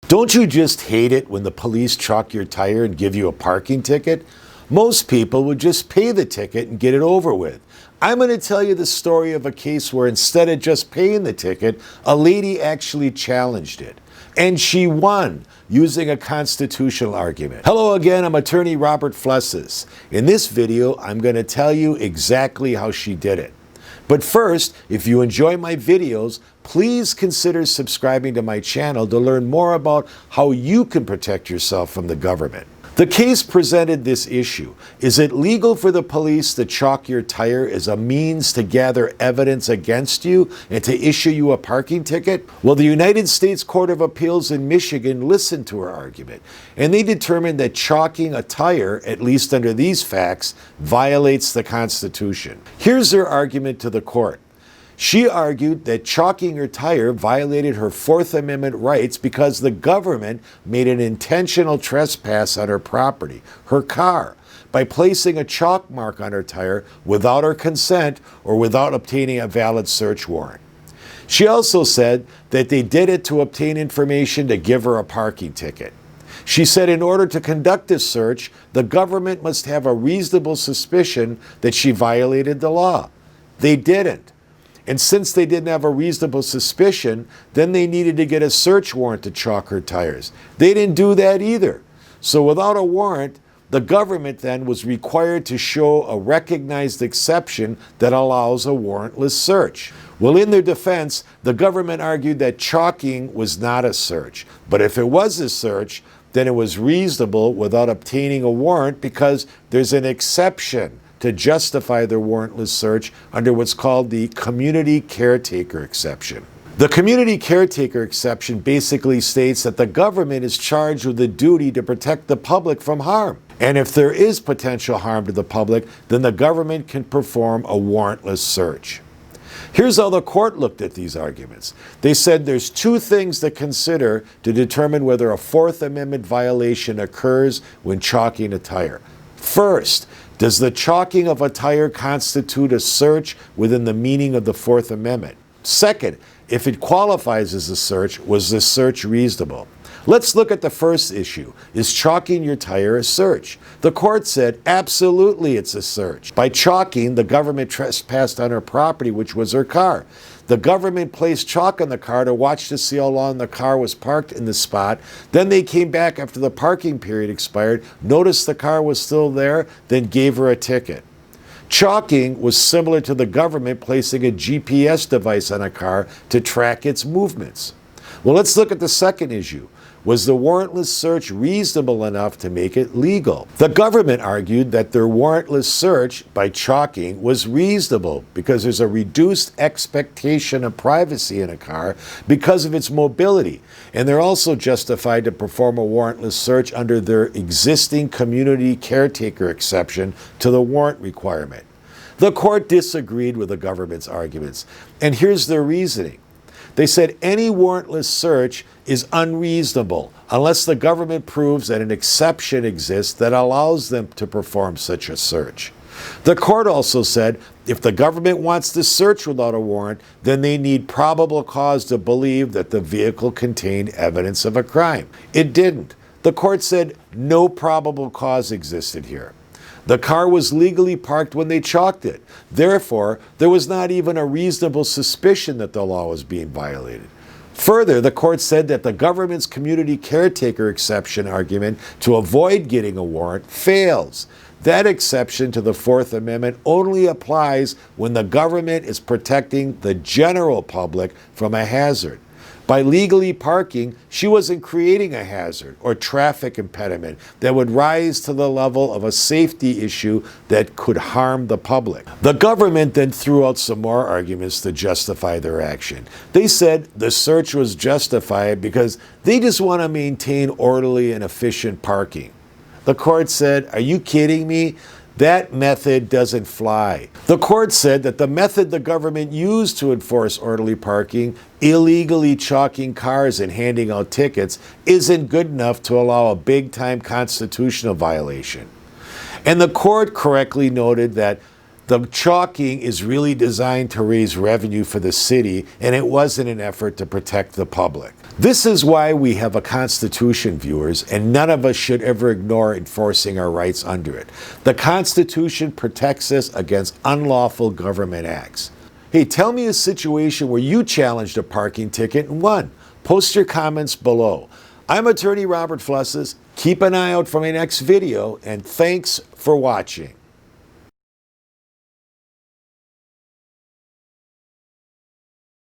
Don't you just hate it when the police chalk your tire and give you a parking ticket? Most people would just pay the ticket and get it over with. I'm going to tell you the story of a case where instead of just paying the ticket, a lady actually challenged it. And she won using a constitutional argument. Hello again, I'm attorney Robert Flessas. In this video, I'm going to tell you exactly how she did it. But first, if you enjoy my videos, please consider subscribing to my channel to learn more about how you can protect yourself from the government. The case presented this issue. Is it legal for the police to chalk your tire as a means to gather evidence against you and to issue you a parking ticket? Well, the United States Court of Appeals in Michigan listened to her argument, and they determined that chalking a tire, at least under these facts, violates the Constitution. Here's her argument to the court. She argued that chalking her tire violated her Fourth Amendment rights because the government made an intentional trespass on her property, her car, by placing a chalk mark on her tire without her consent or without obtaining a valid search warrant. She also said that they did it to obtain information to give her a parking ticket. She said in order to conduct this search, the government must have a reasonable suspicion that she violated the law. They didn't. And since they didn't have a reasonable suspicion, then they needed to get a search warrant to chalk her tires. They didn't do that either. So without a warrant, the government then was required to show a recognized exception that allows a warrantless search. Well, in their defense, the government argued that chalking was not a search. But if it was a search, then it was reasonable without obtaining a warrant because there's an exception to justify their warrantless search under what's called the community caretaker exception. The community caretaker exception basically states that the government is charged with the duty to protect the public from harm. And if there is potential harm to the public, then the government can perform a warrantless search. Here's how the court looked at these arguments. They said there's two things to consider to determine whether a Fourth Amendment violation occurs when chalking a tire. First, does the chalking of a tire constitute a search within the meaning of the Fourth Amendment? Second, if it qualifies as a search, was the search reasonable? Let's look at the first issue. Is chalking your tire a search? The court said, absolutely it's a search. By chalking, the government trespassed on her property, which was her car. The government placed chalk on the car to watch to see how long the car was parked in the spot. Then they came back after the parking period expired, noticed the car was still there, then gave her a ticket. Chalking was similar to the government placing a GPS device on a car to track its movements. Well, let's look at the second issue. Was the warrantless search reasonable enough to make it legal? The government argued that their warrantless search by chalking was reasonable because there's a reduced expectation of privacy in a car because of its mobility. And they're also justified to perform a warrantless search under their existing community caretaker exception to the warrant requirement. The court disagreed with the government's arguments, and here's their reasoning. They said any warrantless search is unreasonable unless the government proves that an exception exists that allows them to perform such a search. The court also said if the government wants to search without a warrant, then they need probable cause to believe that the vehicle contained evidence of a crime. It didn't. The court said no probable cause existed here. The car was legally parked when they chalked it. Therefore, there was not even a reasonable suspicion that the law was being violated. Further, the court said that the government's community caretaker exception argument to avoid getting a warrant fails. That exception to the Fourth Amendment only applies when the government is protecting the general public from a hazard. By legally parking, she wasn't creating a hazard or traffic impediment that would rise to the level of a safety issue that could harm the public. The government then threw out some more arguments to justify their action. They said the search was justified because they just want to maintain orderly and efficient parking. The court said, are you kidding me? That method doesn't fly. The court said that the method the government used to enforce orderly parking, illegally chalking cars and handing out tickets, isn't good enough to allow a big-time constitutional violation. And the court correctly noted that The chalking is really designed to raise revenue for the city, and it wasn't an effort to protect the public. This is why we have a Constitution, viewers, and none of us should ever ignore enforcing our rights under it. The Constitution protects us against unlawful government acts. Hey, tell me a situation where you challenged a parking ticket and won. Post your comments below. I'm attorney Robert Flessas. Keep an eye out for my next video, and thanks for watching.